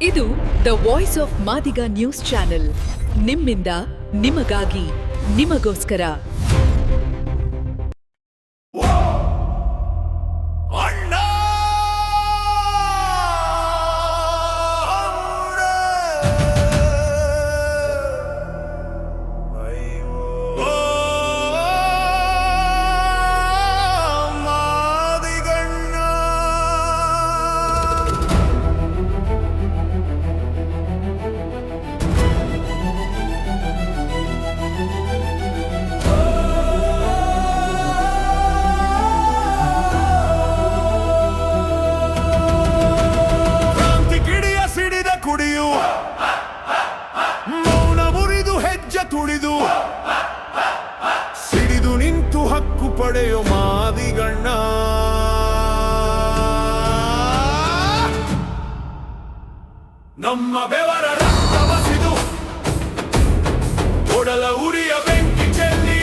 ಇದು the voice of Madiga news channel. ನಿಮ್ಮಿಂದ ನಿಮಗಾಗಿ ನಿಮಗೋಸ್ಕರ. ಮೌನ ಮುರಿದು ಹೆಜ್ಜೆ ತುಳಿದು ಸಿಡಿದು ನಿಂತು ಹಕ್ಕು ಪಡೆಯೋ ಮಾದಿಗಣ್ಣ. ನಮ್ಮ ಬೆವರ ರಕ್ತ ಬಸಿದು ಒಡಲ ಉರಿಯ ಬೆಂಕಿ ಚೆಲ್ಲಿ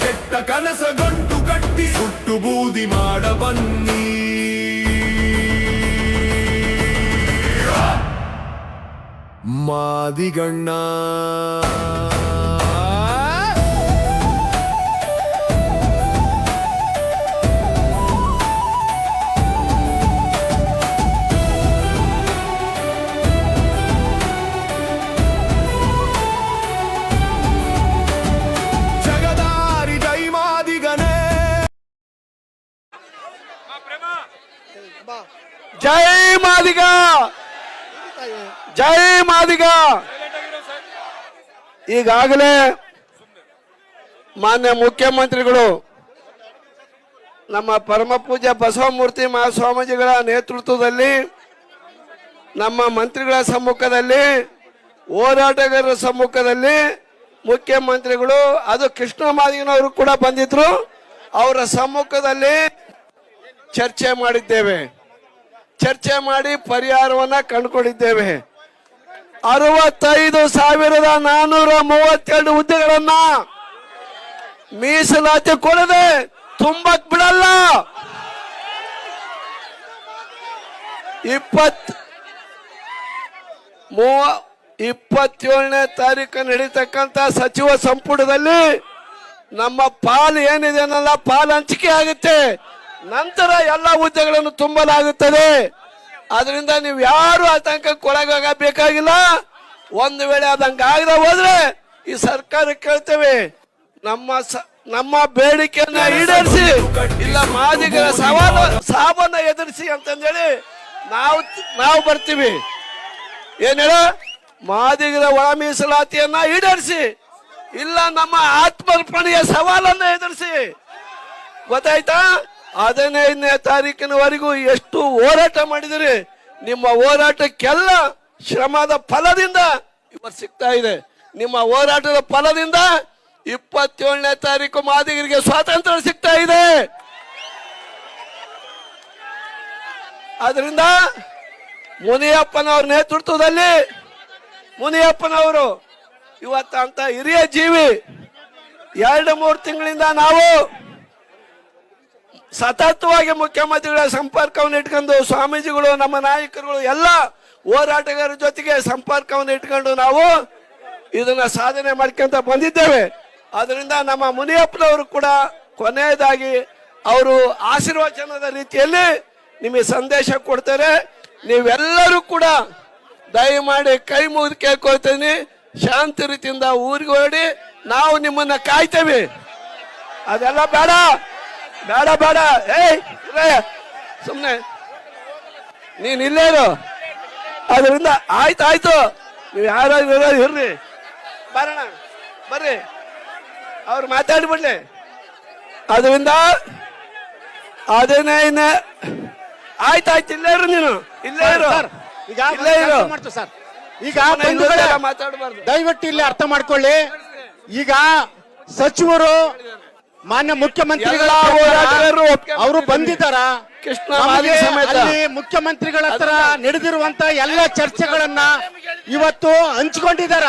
ಕೆಟ್ಟ ಕನಸ ಗಂಟು ಕಟ್ಟಿ ಸುಟ್ಟು ಬೂದಿ ಮಾಡ ಬನ್ನಿ. ಮಾದಿಗಣ್ಣ ಜಗದಾರಿ ಜೈ ಮಾದಿಗನೇ. ಜೈ ಮಾದಿಗ, ಜೈ ಮಾದಿಗ. ಈಗಾಗಲೇ ಮಾನ್ಯ ಮುಖ್ಯಮಂತ್ರಿಗಳು ನಮ್ಮ ಪರಮ ಪೂಜ್ಯ ಬಸವಮೂರ್ತಿ ಮಹಾಸ್ವಾಮೀಜಿಗಳ ನೇತೃತ್ವದಲ್ಲಿ ನಮ್ಮ ಮಂತ್ರಿಗಳ ಸಮ್ಮುಖದಲ್ಲಿ ಹೋರಾಟಗಾರರ ಸಮ್ಮುಖದಲ್ಲಿ ಮುಖ್ಯಮಂತ್ರಿಗಳು ಅದು ಕೃಷ್ಣ ಮಾದಿಗನವರು ಕೂಡ ಬಂದಿದ್ರು. ಅವರ ಸಮ್ಮುಖದಲ್ಲಿ ಚರ್ಚೆ ಮಾಡಿದ್ದೇವೆ. ಚರ್ಚೆ ಮಾಡಿ ಪರಿಹಾರವನ್ನ ಕಂಡುಕೊಂಡಿದ್ದೇವೆ. 65,432 ಹುದ್ದೆಗಳನ್ನ ಮೀಸಲಾತಿ ಕೊಡದೆ ತುಂಬಕ್ ಬಿಡಲ್ಲ. 27ನೇ ತಾರೀಕು ನಡೀತಕ್ಕಂತ ಸಚಿವ ಸಂಪುಟದಲ್ಲಿ ನಮ್ಮ ಪಾಲು ಏನಿದೆ ಅನ್ನಲ್ಲ ಪಾಲು ಹಂಚಿಕೆ ಆಗುತ್ತೆ. ನಂತರ ಎಲ್ಲ ಹುದ್ದೆಗಳನ್ನು ತುಂಬಲಾಗುತ್ತದೆ. ಆದ್ರಿಂದ ನೀವು ಯಾರು ಆತಂಕಕ್ಕೆ ಒಳಗಾಗಬೇಕಾಗಿಲ್ಲ. ಒಂದು ವೇಳೆ ಅದಂಗ ಆಗದೆ ಹೋದ್ರೆ ಈ ಸರ್ಕಾರ ಕೇಳ್ತೇವೆ, ನಮ್ಮ ಬೇಡಿಕೆಯನ್ನ ಈಡೇರಿಸಿ, ಇಲ್ಲ ಮಾದಿಗರ ಸಾವನ್ನ ಎದುರಿಸಿ ಅಂತಂದೇಳಿ ನಾವು ಬರ್ತೀವಿ. ಏನ್ ಹೇಳ, ಮಾದಿಗರ ಒಳ ಮೀಸಲಾತಿಯನ್ನ ಈಡೇರಿಸಿ, ಇಲ್ಲ ನಮ್ಮ ಆತ್ಮರ್ಪಣೆಯ ಸವಾಲನ್ನ ಎದುರಿಸಿ. ಗೊತ್ತಾಯ್ತಾ? 15ನೇ ತಾರೀಕಿನವರೆಗೂ ಎಷ್ಟು ಹೋರಾಟ ಮಾಡಿದಿರಿ. ನಿಮ್ಮ ಹೋರಾಟಕ್ಕೆಲ್ಲ ಶ್ರಮದ ಫಲದಿಂದ ಇವತ್ತು ಸಿಗ್ತಾ ಇದೆ. ನಿಮ್ಮ ಹೋರಾಟದ ಫಲದಿಂದ 27ನೇ ತಾರೀಕು ಮಾದಿಗರಿಗೆ ಸ್ವಾತಂತ್ರ್ಯ ಸಿಗ್ತಾ ಇದೆ. ಆದ್ರಿಂದ ಮುನಿಯಪ್ಪನವ್ರ ನೇತೃತ್ವದಲ್ಲಿ ಮುನಿಯಪ್ಪನವರು ಇವತ್ತಂತ ಹಿರಿಯ ಜೀವಿ 2-3 ತಿಂಗಳಿಂದ ನಾವು ಸತತವಾಗಿ ಮುಖ್ಯಮಂತ್ರಿಗಳ ಸಂಪರ್ಕವನ್ನು ಇಟ್ಕೊಂಡು ಸ್ವಾಮೀಜಿಗಳು ನಮ್ಮ ನಾಯಕರುಗಳು ಎಲ್ಲ ಹೋರಾಟಗಾರರ ಜೊತೆಗೆ ಸಂಪರ್ಕವನ್ನು ಇಟ್ಕೊಂಡು ನಾವು ಇದನ್ನ ಸಾಧನೆ ಮಾಡ್ಕೊಂತ ಬಂದಿದ್ದೇವೆ. ಅದರಿಂದ ನಮ್ಮ ಮುನಿಯಪ್ಪನವರು ಕೂಡ ಕೊನೆಯದಾಗಿ ಅವರು ಆಶೀರ್ವಚನದ ರೀತಿಯಲ್ಲಿ ನಿಮಗೆ ಸಂದೇಶ ಕೊಡ್ತಾರೆ. ನೀವೆಲ್ಲರೂ ಕೂಡ ದಯಮಾಡಿ ಕೈ ಮುಗಿದು ಕೇಳ್ಕೊಳ್ತೀನಿ, ಶಾಂತಿ ರೀತಿಯಿಂದ ಊರಿಗೆ ಹೊರಡಿ. ನಾವು ನಿಮ್ಮನ್ನ ಕಾಯ್ತೇವೆ. ಅದೆಲ್ಲ ಬೇಡ ಬೇಡ ಬೇಡ. ಸುಮ್ನೆ ನೀನ್ ಇಲ್ಲೇ ಇರು. ಅದರಿಂದ ಆಯ್ತು, ನೀವು ಯಾರಾದ್ರೂ ಇರ್ರಿ, ಬರೋಣ ಬರ್ರಿ, ಅವ್ರು ಮಾತಾಡ್ಬಿಡ್ಲಿ. ಅದರಿಂದ ಅದೇನೇ ಆಯ್ತು, ಇಲ್ಲೇ ಇರು, ನೀನು ಇಲ್ಲೇ ಇರು, ಇಲ್ಲೇ ಇರು. ಈಗ ಮಾತಾಡಬಾರ್ದು, ದಯವಿಟ್ಟು ಇಲ್ಲಿ ಅರ್ಥ ಮಾಡ್ಕೊಳ್ಳಿ. ಈಗ ಸಚಿವರು ಮಾನ್ಯ ಮುಖ್ಯಮಂತ್ರಿಗಳ ಅವರು ಬಂದಿದ್ದಾರ. ಅಲ್ಲಿ ಮುಖ್ಯಮಂತ್ರಿಗಳ ಹತ್ರ ನಡೆದಿರುವಂತ ಎಲ್ಲ ಚರ್ಚೆಗಳನ್ನ ಇವತ್ತು ಹಂಚಿಕೊಂಡಿದಾರ.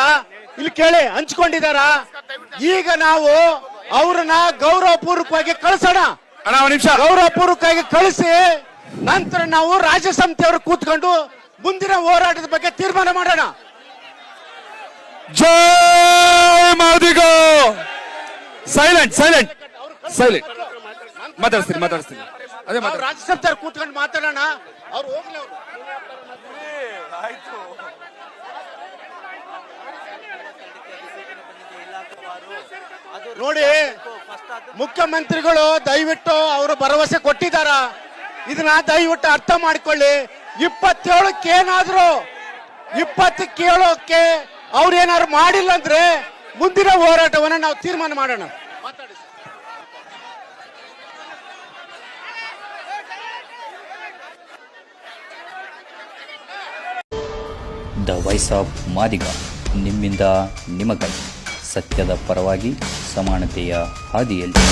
ಇಲ್ಲಿ ಕೇಳಿ, ಹಂಚಿಕೊಂಡಿದಾರ. ಈಗ ನಾವು ಅವ್ರನ್ನ ಗೌರವಪೂರ್ವಕವಾಗಿ ಕಳಿಸೋಣ. ಗೌರವಪೂರ್ವಕವಾಗಿ ಕಳಿಸಿ ನಂತರ ನಾವು ರಾಜ್ಯ ಸಮಿತಿಯವರು ಕೂತ್ಕೊಂಡು ಮುಂದಿನ ಹೋರಾಟದ ಬಗ್ಗೆ ತೀರ್ಮಾನ ಮಾಡೋಣ. ಜೈ ಮಾದಿಗ. Silent silent silent. ಮಾತಾಡ್ತೀನಿ ಅದೇ ನಾವು ರಾಜ್ಯಸಭೆ ಕೂತ್ಕೊಂಡು ಮಾತಾಡೋಣ. ಅವ್ರು ಹೋಗ್ಲಿ. ಅವರು ನೋಡಿ, ಮುಖ್ಯಮಂತ್ರಿಗಳು ದಯವಿಟ್ಟು ಅವರು ಭರವಸೆ ಕೊಟ್ಟಿದ್ದಾರ. ಇದನ್ನ ದಯವಿಟ್ಟು ಅರ್ಥ ಮಾಡಿಕೊಳ್ಳಿ. 27ಕ್ಕೆ ಏನಾದ್ರು 27ಕ್ಕೆ ಅವ್ರೇನಾದ್ರು ಮಾಡಿಲ್ಲ ಅಂದ್ರೆ ಮುಂದಿನ ಹೋರಾಟವನ್ನ ನಾವು ತೀರ್ಮಾನ ಮಾಡೋಣ. ದ ವಾಯ್ಸ್ ಆಫ್ ಮಾದಿಗ, ನಿಮ್ಮಿಂದ ನಿಮಗಾಗಿ, ಸತ್ಯದ ಪರವಾಗಿ, ಸಮಾನತೆಯ ಹಾದಿಯಲ್ಲಿ.